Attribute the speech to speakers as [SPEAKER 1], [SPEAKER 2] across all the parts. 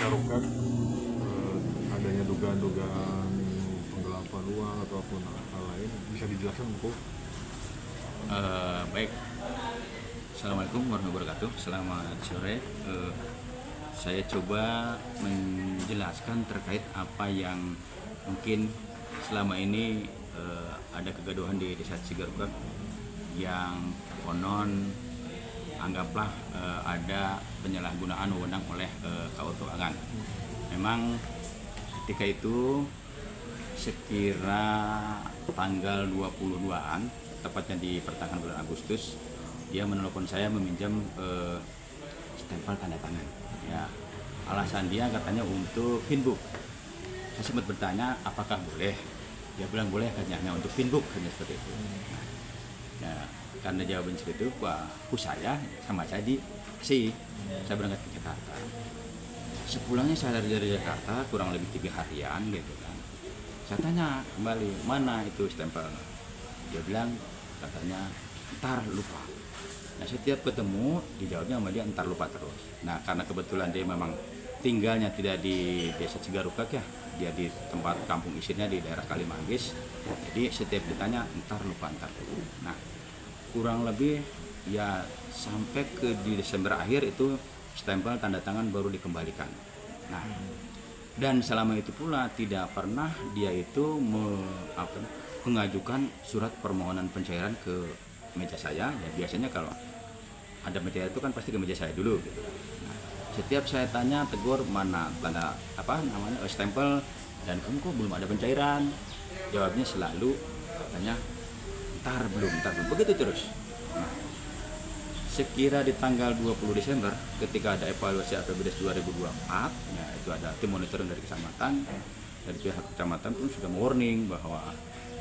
[SPEAKER 1] terungkap adanya dugaan-dugaan penggelapan uang ataupun hal lain, bisa dijelaskan Bu?
[SPEAKER 2] Baik, Assalamualaikum warahmatullahi wabarakatuh. Selamat sore. Saya coba menjelaskan terkait apa yang mungkin selama ini ada kegaduhan di Desa Cigarukak yang konon anggaplah ada penyalahgunaan wewenang oleh KUR Keuangan. Memang ketika itu sekira tanggal 22-an, tepatnya di pertengahan bulan Agustus, dia menelpon saya meminjam stempel tanda tangan. Ya, alasan dia katanya untuk pinbook. Saya sempat bertanya apakah boleh. Dia bilang boleh, hanya untuk pinbook, hanya seperti itu. Nah, karena jawaban seperti itu, saya sama saya dikasih. Saya berangkat ke Jakarta. Sepulangnya saya dari Jakarta kurang lebih 3 harian gitu kan. Saya tanya kembali, mana itu stempel? Dia bilang katanya ntar lupa. Nah, setiap ketemu dijawabnya sama dia ntar lupa terus. Nah, karena kebetulan dia memang tinggalnya tidak di Desa Cigarukak ya, dia di tempat kampung isinya di daerah Kalimanggis. Jadi setiap ditanya ntar lupa. Nah, kurang lebih ya sampai ke di Desember akhir itu stempel tanda tangan baru dikembalikan. Nah, dan selama itu pula tidak pernah dia itu mengajukan surat permohonan pencairan ke meja saya. Ya, biasanya kalau ada meja itu kan pasti ke meja saya dulu gitu. Nah, setiap saya tanya tegur mana tanda stempel, dan kamu kok belum ada pencairan, jawabnya selalu katanya ntar belum begitu terus. Nah, sekira di tanggal 20 Desember ketika ada evaluasi APBDes 2024, ya itu ada tim monitoring dari kecamatan, dari pihak kecamatan pun sudah warning bahwa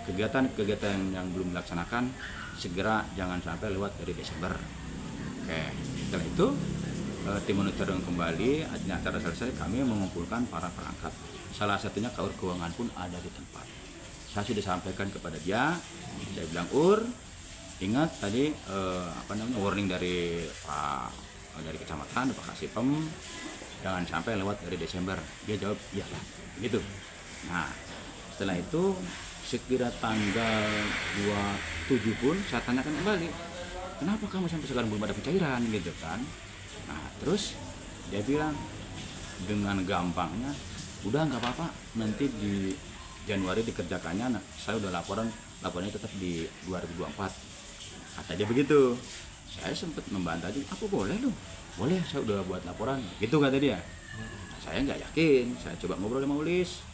[SPEAKER 2] kegiatan-kegiatan yang belum dilaksanakan segera jangan sampai lewat dari Desember. Oke, setelah itu tim monitoring kembali, acara selesai, kami mengumpulkan para perangkat. Salah satunya KUR Keuangan pun ada di tempat. Saya sudah sampaikan kepada dia, saya bilang ingat tadi warning dari dari kecamatan, Pak Kasipem, jangan sampai lewat dari Desember. Dia jawab iyalah, gitu. Nah, setelah itu sekira tanggal 27 pun saya tanyakan kembali, kenapa kamu sampai sekarang belum ada pencairan gitu kan. Nah, terus dia bilang dengan gampangnya, udah nggak apa-apa, nanti di Januari dikerjakannya. Nah, saya udah laporannya tetap di 2024, kata dia begitu. Saya sempat membantah juga, apa boleh loh, boleh, saya udah buat laporan gitu kata dia. Nah, saya nggak yakin, saya coba ngobrol sama Ulis,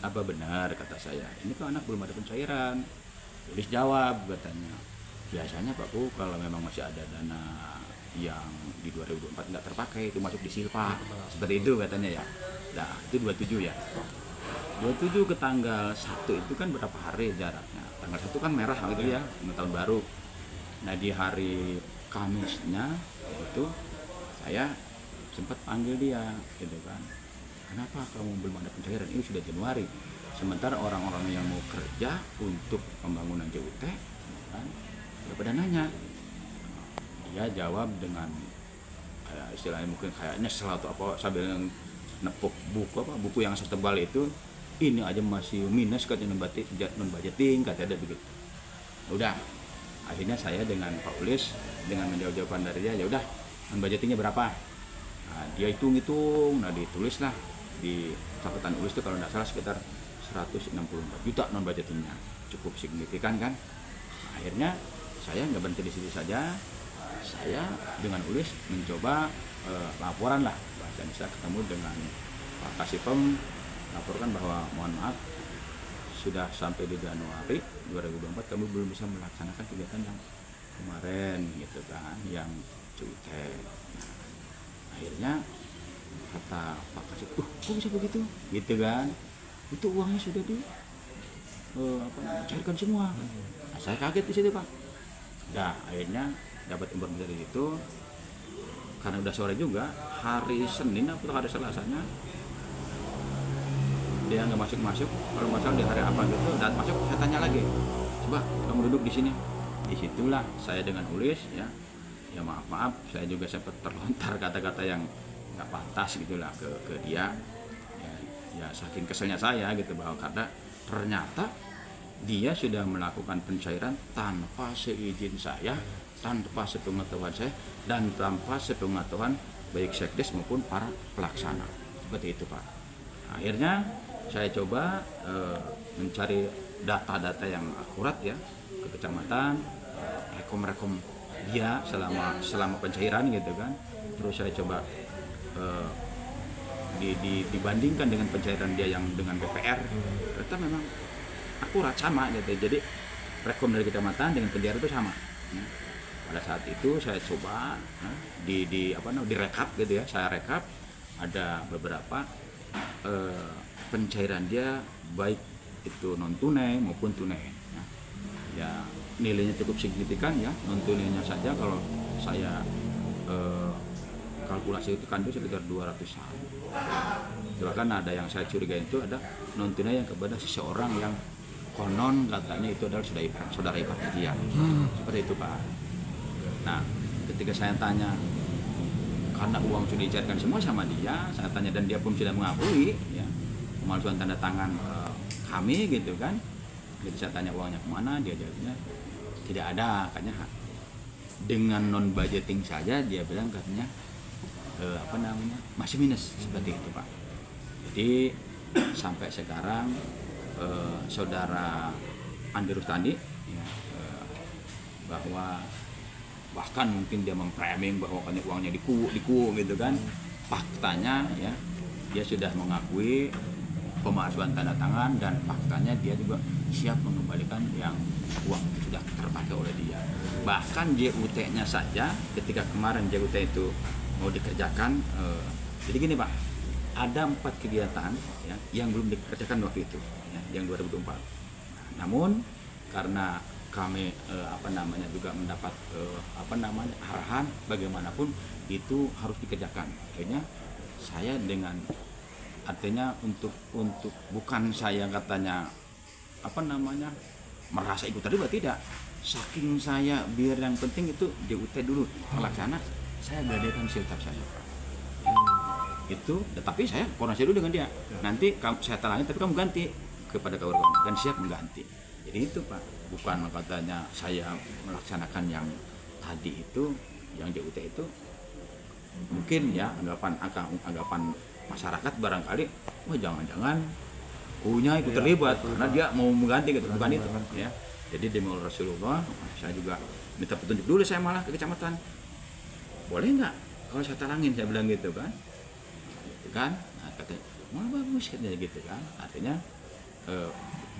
[SPEAKER 2] apa benar kata saya, ini kok anak belum ada pencairan? Ulis jawab katanya, biasanya Pak Bu kalau memang masih ada dana yang di 2024 nggak terpakai itu masuk di silpa, seperti itu katanya ya. Nah, itu 27 ya. 27 ke tanggal 1 itu kan berapa hari jaraknya? Tanggal 1 kan merah gitu ya, tahun baru. Nah, di hari Kamisnya itu saya sempat panggil dia gitu kan. Kenapa kamu belum ada pencairan? Ini sudah Januari. Sementara orang-orang yang mau kerja untuk pembangunan JUT kan udah pada nanya. Dia jawab dengan istilahnya mungkin kayak nyesel atau apa, sambil nepuk buku yang setebal itu, ini aja masih minus katanya non budgeting katanya begitu. Udah, akhirnya saya dengan Pak Ulis dengan menjawab jawaban dari dia, ya udah non budgetingnya berapa. Nah, dia hitung, nah ditulislah di catatan Ulis itu kalau tidak salah sekitar 164 juta non budgetingnya, cukup signifikan kan. Akhirnya saya nggak berhenti di situ saja, saya dengan Ulis mencoba laporan lah, bahasa Indonesia, ketemu dengan Pak Kasipem, laporkan bahwa mohon maaf sudah sampai di Januari 2024 kami belum bisa melaksanakan kegiatan yang kemarin gitu kan, yang cuitek. Nah, akhirnya kata Pak Kasip, kok bisa begitu gitu kan, itu uangnya sudah di cairkan semua. Nah, saya kaget di situ Pak. Nah, akhirnya dapat informasi dari itu, karena udah sore juga, hari Senin atau hari Selasanya dia nggak masuk, kalau masalah di hari apa gitu, dan masuk, saya tanya lagi, coba kamu duduk di sini. Disitulah saya dengan Ulis ya maaf saya juga sempat terlontar kata-kata yang nggak pantas gitulah ke dia. Ya saking keselnya saya gitu, bahwa karena ternyata dia sudah melakukan pencairan tanpa seizin saya, tanpa sepengetahuan saya, dan tanpa sepengetahuan baik sekdes maupun para pelaksana. Seperti itu Pak. Akhirnya saya coba mencari data-data yang akurat ya ke kecamatan, rekom dia selama pencairan gitu kan. Terus saya coba dibandingkan dengan pencairan dia yang dengan BPR, ternyata memang akurat sama gitu. Jadi rekom dari kecamatan dengan pencairan itu sama. Pada saat itu saya coba direkap gitu ya, saya rekap ada beberapa pencairan dia baik itu non tunai maupun tunai. Ya nilainya cukup signifikan ya, non tunainya saja kalau saya kalkulasi itu kan itu sekitar 200-an. Bahkan ada yang saya curiga itu ada non tunai yang kepada seseorang yang konon katanya itu adalah saudara ipar dia. Seperti itu Pak. Nah, ketika saya tanya, karena uang sudah dicairkan semua sama dia, saya tanya dan dia pun sudah mengakui ya pemalsuan tanda tangan kami gitu kan. Jadi saya tanya uangnya kemana, dia jawabnya tidak ada, katanya dengan non budgeting saja dia bilang katanya masih minus, seperti itu Pak. Jadi sampai sekarang saudara Andi Rustandi ya, bahwa bahkan mungkin dia memframing bahwa uangnya diku gitu kan. Faktanya ya dia sudah mengakui pemalsuan tanda tangan, dan faktanya dia juga siap mengembalikan yang uang sudah terpakai oleh dia. Bahkan JUT-nya saja ketika kemarin JUT itu mau dikerjakan, jadi gini Pak, ada 4 kegiatan ya, yang belum dikerjakan waktu itu ya, yang 2024. Namun karena kami juga mendapat arahan bagaimanapun itu harus dikerjakan. Akhirnya saya dengan artinya untuk bukan saya katanya merasa ikut terlibat, tidak. Saking saya biar yang penting itu JUT dulu pelaksana, saya gadekan siltap saya. Itu, tapi saya koordinasi dulu dengan dia. Nanti saya talangin, tapi kamu ganti kepada kawan-kawan, dan siap mengganti. Jadi itu Pak, bukan katanya saya melaksanakan yang tadi itu, yang JUT itu. Mungkin ya anggapan masyarakat barangkali, wah jangan-jangan punya ikut terlibat karena dia mau mengganti gitu, bukan itu ya. Jadi demi Rasulullah, saya juga minta petunjuk dulu, saya malah ke kecamatan. Boleh nggak kalau saya talangin, saya bilang gitu kan. Nah, katanya, mau bagus katanya gitu kan. Artinya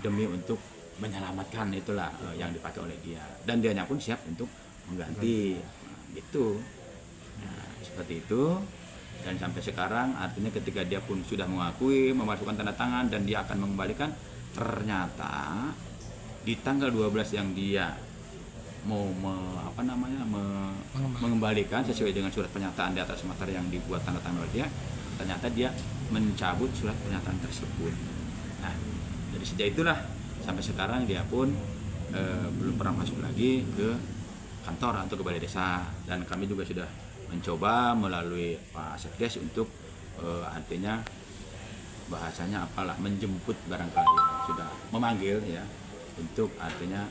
[SPEAKER 2] demi untuk menyelamatkan itulah yang dipakai oleh dia, dan dianya pun siap untuk mengganti gitu. Nah, seperti itu. Dan sampai sekarang artinya ketika dia pun sudah mengakui memasukkan tanda tangan dan dia akan mengembalikan, ternyata di tanggal 12 yang dia mau mengembalikan sesuai dengan surat pernyataan di atas materi yang dibuat tanda tangan oleh dia, ternyata dia mencabut surat pernyataan tersebut. Nah, dari sejak itulah sampai sekarang dia pun belum pernah masuk lagi ke kantor atau ke balai desa, dan kami juga sudah mencoba melalui Pak Sekdes untuk artinya bahasanya menjemput barangkali, sudah memanggil ya untuk artinya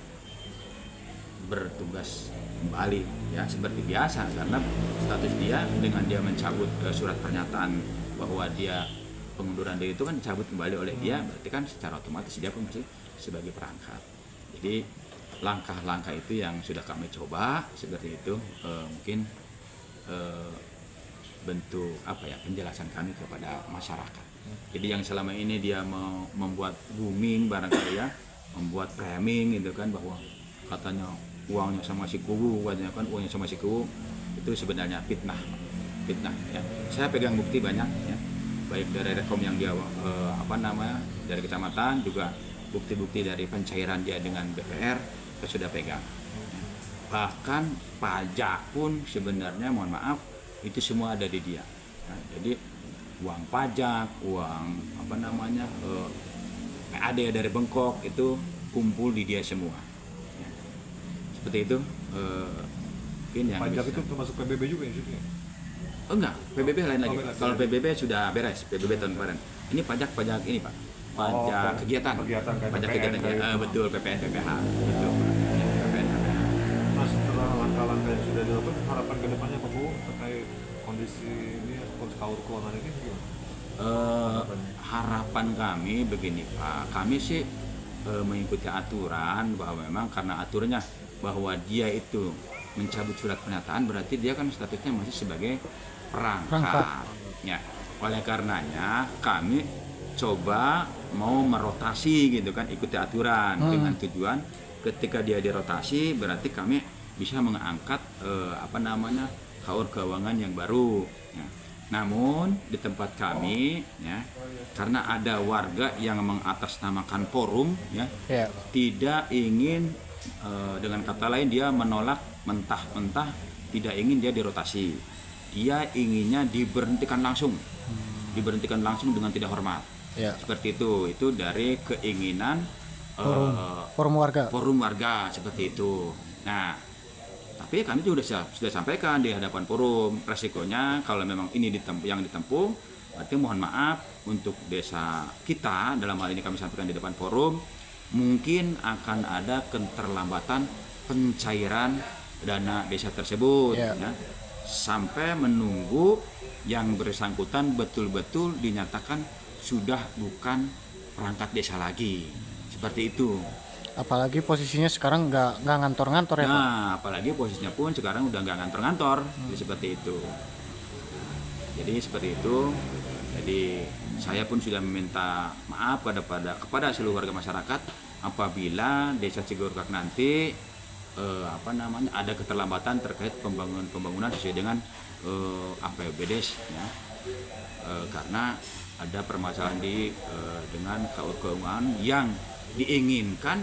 [SPEAKER 2] bertugas kembali ya seperti biasa, karena status dia dengan dia mencabut surat pernyataan bahwa dia pengunduran diri itu kan dicabut kembali oleh dia, berarti kan secara otomatis dia pun masih sebagai perangkat. Jadi langkah-langkah itu yang sudah kami coba seperti itu, mungkin bentuk penjelasan kami kepada masyarakat. Jadi yang selama ini dia membuat booming barangkali ya, membuat framing gitu kan, bahwa katanya uangnya sama si Kuwu, katanya kan uangnya sama si Kuwu, itu sebenarnya fitnah ya. Saya pegang bukti banyak ya, baik dari rekom yang dia dari kecamatan, juga bukti-bukti dari pencairan dia dengan BPR kita sudah pegang. Bahkan pajak pun sebenarnya, mohon maaf, itu semua ada di dia. Nah, jadi uang pajak, uang PAD dari Bengkok itu kumpul di dia semua. Ya. Seperti itu. Mungkin yang
[SPEAKER 1] pajak itu termasuk PBB juga ya?
[SPEAKER 2] Oh enggak, PBB lain lagi.
[SPEAKER 1] Oh, beda.
[SPEAKER 2] Kalau PBB sudah beres, PBB tahun kemarin. Ini pajak ini Pak, pajak kegiatan.
[SPEAKER 1] Kegiatan kayak
[SPEAKER 2] Pajak
[SPEAKER 1] PPN
[SPEAKER 2] kegiatan.
[SPEAKER 1] kayak gitu.
[SPEAKER 2] Betul, PPN, PPH. Gitu. PPN, PPH.
[SPEAKER 1] Nah, setelah langkah-langkah yang sudah dilakukan, harapan kedepannya Pak Bu terkait kondisi ini ataupun kaur keuangan ini gimana?
[SPEAKER 2] Harapan kami begini Pak, kami sih mengikuti aturan bahwa memang karena aturannya bahwa dia itu mencabut surat pernyataan berarti dia kan statusnya masih sebagai perangkat. Ya, oleh karenanya kami coba mau merotasi gitu kan, ikuti aturan dengan tujuan ketika dia dirotasi berarti kami bisa mengangkat kaur keuangan yang baru. Ya. Namun di tempat kami ya karena ada warga yang mengatasnamakan forum ya tidak ingin dengan kata lain dia menolak mentah-mentah tidak ingin dia dirotasi. Dia inginnya diberhentikan langsung dengan tidak hormat. Seperti itu dari keinginan
[SPEAKER 3] forum warga
[SPEAKER 2] seperti itu. Nah, tapi kami juga sudah sampaikan di hadapan forum resikonya kalau memang ini yang ditempuh berarti mohon maaf untuk desa kita, dalam hal ini kami sampaikan di depan forum mungkin akan ada keterlambatan pencairan dana desa tersebut ya, sampai menunggu yang bersangkutan betul-betul dinyatakan sudah bukan perangkat desa lagi, seperti itu.
[SPEAKER 3] Apalagi posisinya sekarang nggak ngantor-ngantor ya Pak?
[SPEAKER 2] Nah, apalagi posisinya pun sekarang udah nggak ngantor-ngantor, jadi seperti itu. Jadi saya pun sudah meminta maaf kepada seluruh warga masyarakat apabila desa Cigorkak nanti ada keterlambatan terkait pembangunan sesuai dengan APBDes ya. Karena ada permasalahan dengan kaur keuangan yang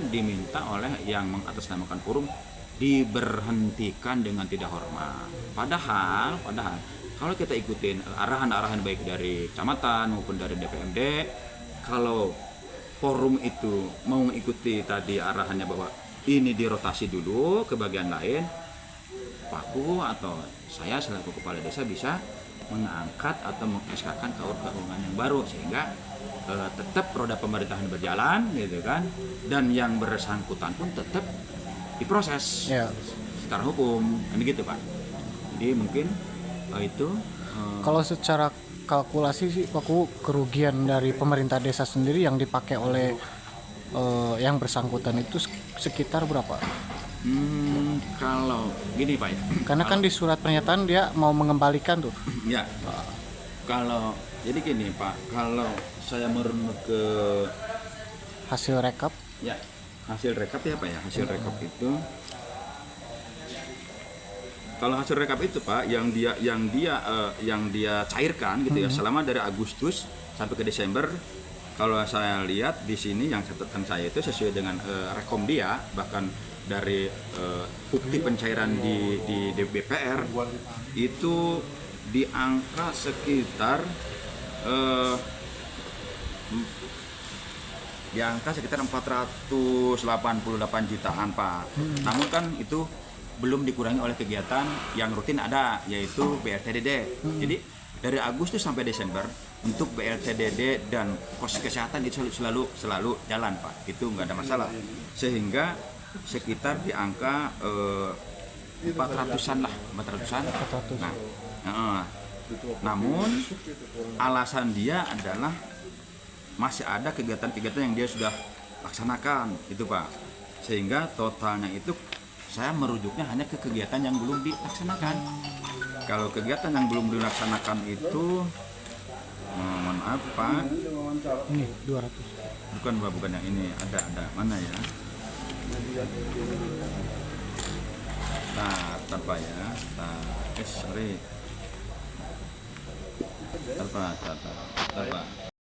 [SPEAKER 2] diminta oleh yang mengatasnamakan forum diberhentikan dengan tidak hormat. Padahal kalau kita ikutin arahan-arahan baik dari kecamatan maupun dari DPMD, kalau forum itu mau mengikuti tadi arahannya bahwa ini dirotasi dulu ke bagian lain, Pak Bu atau saya selaku kepala desa bisa mengangkat atau mengeskakan kaur keuangan yang baru sehingga tetap roda pemerintahan berjalan gitu kan, dan yang bersangkutan pun tetap diproses secara hukum kan gitu Pak. Jadi mungkin itu
[SPEAKER 3] kalau secara kalkulasi sih Pak Bu, kerugian dari pemerintah desa sendiri yang dipakai oleh yang bersangkutan itu sekitar berapa?
[SPEAKER 2] Kalau gini Pak ya,
[SPEAKER 3] karena kan di surat pernyataan dia mau mengembalikan tuh
[SPEAKER 2] ya. Kalau jadi gini Pak, kalau saya merunut ke
[SPEAKER 3] hasil rekap
[SPEAKER 2] ya, hasil rekap ya Pak ya, hasil rekap itu kalau hasil rekap itu Pak yang dia cairkan gitu ya selama dari Agustus sampai ke Desember, kalau saya lihat di sini yang catatan saya itu sesuai dengan rekom dia, bahkan dari bukti pencairan di BPR itu di angka sekitar 488 jutaan Pak. Namun kan itu belum dikurangi oleh kegiatan yang rutin ada, yaitu BLTDD. Jadi dari Agustus sampai Desember untuk BLTDD dan pos kesehatan itu selalu jalan Pak, itu nggak ada masalah, sehingga sekitar di angka 400-an. Nah, namun alasan dia adalah masih ada kegiatan-kegiatan yang dia sudah laksanakan itu Pak, sehingga totalnya itu saya merujuknya hanya ke kegiatan yang belum dilaksanakan. Kalau kegiatan yang belum dilaksanakan itu mohon maaf Pak,
[SPEAKER 3] ini 200
[SPEAKER 2] bukan yang ini, ada mana ya, Pak ya, sorry, Pak.